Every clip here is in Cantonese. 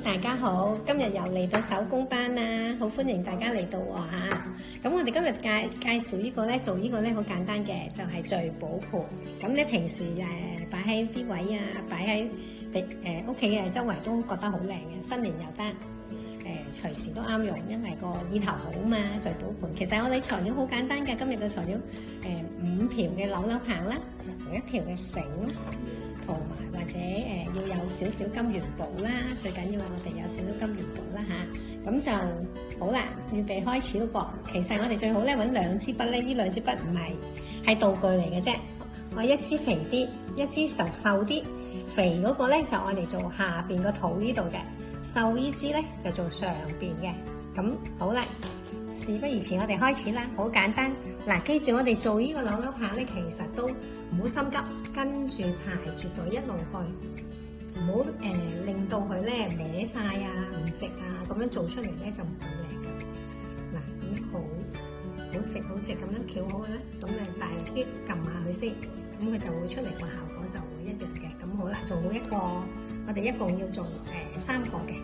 大家好，今日又嚟到手工班啦，好歡迎大家嚟到喎嚇。咁我哋今日介紹呢個咧，做呢個咧好簡單嘅，就係聚寶盆。咁你平時擺喺啲位啊，擺喺屋企嘅周圍都覺得好靚嘅，新年又得，隨時都啱用，因為個意頭好嘛。聚寶盆其實我哋材料好簡單嘅，今日嘅材料5條嘅扭扭棒啦，同1條嘅繩啦。同埋或者要有少少金元寶啦，最緊要係我哋有少少金元寶啦嚇，咁就好啦，預備開始咯噃。其實我哋最好咧揾2支筆咧，呢2支筆唔係道具嚟嘅啫。我一支肥啲，一支瘦啲，肥嗰個咧就愛嚟做下邊個肚呢度嘅，瘦呢支咧就做上邊嘅。咁好啦，事不宜遲，我哋開始啦，好簡單。嗱，記住我哋做呢個扭扭棒咧，其實都唔好心急，跟住排住隊一路去，唔好令到佢咧歪晒啊、唔直啊，咁樣做出嚟咧就唔好靚㗎。嗱，咁好直咁樣翹好佢咧，咁你大力啲撳下佢先，咁佢就會出嚟個效果就會一樣嘅。咁好啦，做好一個，我哋一共要做3個嘅。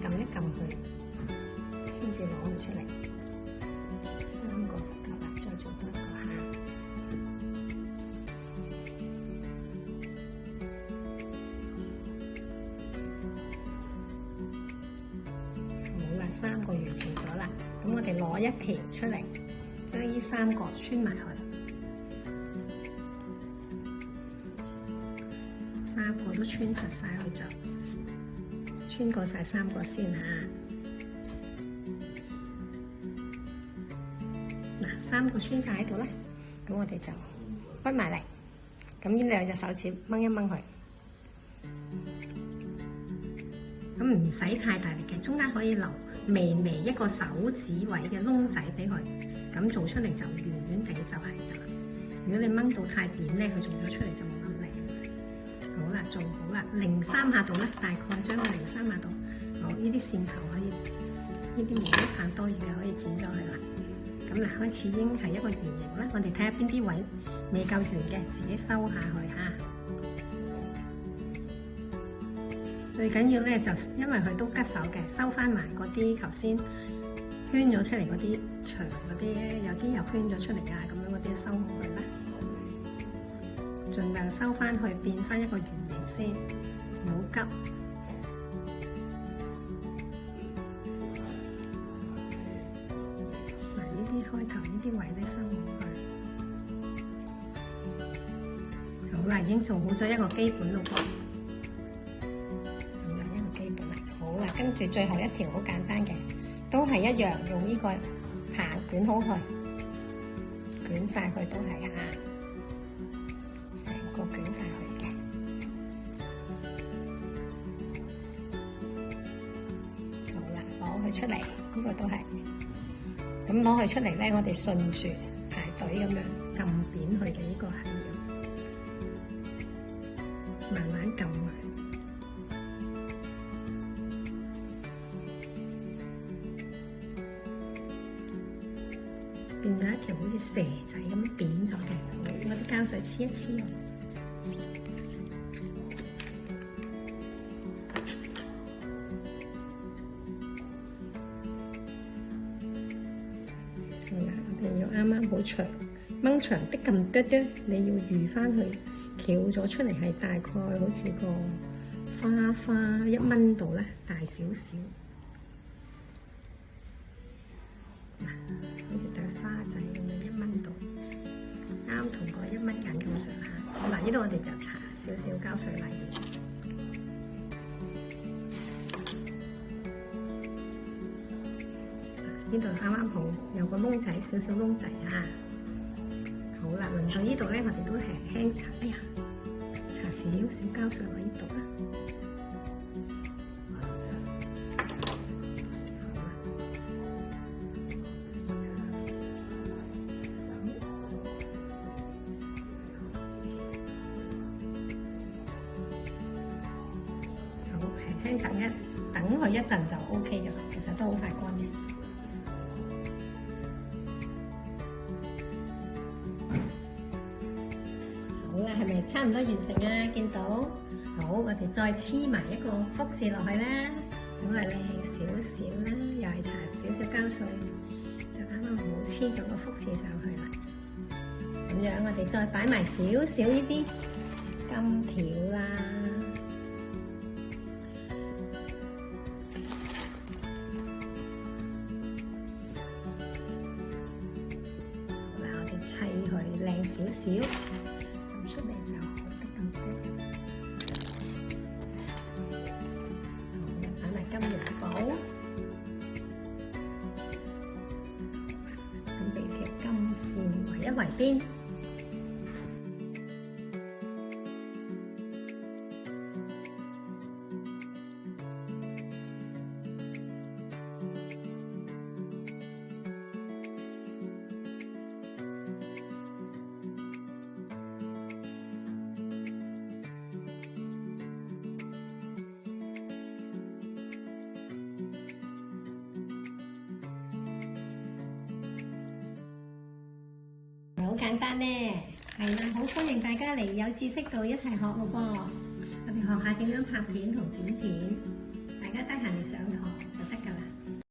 撳一撳佢，先至攞佢出嚟。3個就夠啦，再做多1個下。好啦，3個完成咗啦。咁我哋攞1條出嚟，將呢3個穿埋去。3個都穿實晒佢就。穿過晒3個先嚇，嗱3個穿晒喺度咧，咁我哋就屈埋嚟，咁呢2隻手指掹一掹佢，咁唔使太大力嘅，中間可以留微一個手指位嘅窿仔俾佢，咁做出嚟就圓圓地就係㗎啦。如果你掹到太扁咧，佢做咗出嚟就冇咁靚。好啦，做好啦，03下度咧，大概將佢03下度，好，呢啲線頭可以，呢啲毛筆棒多餘嘅可以剪咗佢啦。咁嗱，開始已經係一個圓形啦，我哋睇下邊啲位未夠圓嘅，自己收下去嚇。最緊要咧就因為佢都吉手嘅，收翻埋嗰啲頭先圈咗出嚟嗰啲長嗰啲咧，有啲又圈咗出嚟啊，咁樣嗰啲收好佢啦。盡量收翻去，變翻一個圓形先，唔好急。嗱，呢啲開頭呢啲位咧收好佢。好啦，已經做好咗一個基本咯噃，咁樣一個基本啦。好啦，跟住最後1條好簡單嘅，都係一樣，用呢個棒捲好佢，捲晒佢都係啊。捲晒佢嘅，好啦，攞佢出嚟，呢個都係，咁攞佢出嚟咧，我哋順住排隊咁樣撳扁佢嘅，呢個係要慢慢撳佢，變咗一條好似蛇仔咁扁咗嘅，攞啲膠水黐一黐。我哋要啱啱好長，掹長啲咁多啲，你要預翻去翹咗出嚟係大概好似個花1蚊度啦，大少少。嗱，好似對花仔咁樣1蚊度，啱同個1蚊銀咁上下。好啦，呢度我哋就搽少少膠水嚟。呢度啱啱好有個窿仔，少少窿仔啊！好啦，輪到呢度咧，我哋都輕輕搽，哎呀，搽少少膠水喺呢度啦。好，輕輕等佢一陣就 OK 㗎啦，其實都好快乾嘅。係咪差唔多完成啊？見到，好，我哋再黐埋一個福字落去啦，咁啊靚少少啦，又係搽少少膠水，就啱啱好黐咗個福字上去啦。咁樣我哋再擺埋少少呢啲金條啦。砌佢靚少少，咁出嚟就好得咁多。好，擺埋金元寶，咁俾條金線圍一圍邊。好簡單咧，係啦，好歡迎大家嚟有知識度一齊學咯噃。我哋學下點樣拍片同剪片，大家得閒嚟上堂。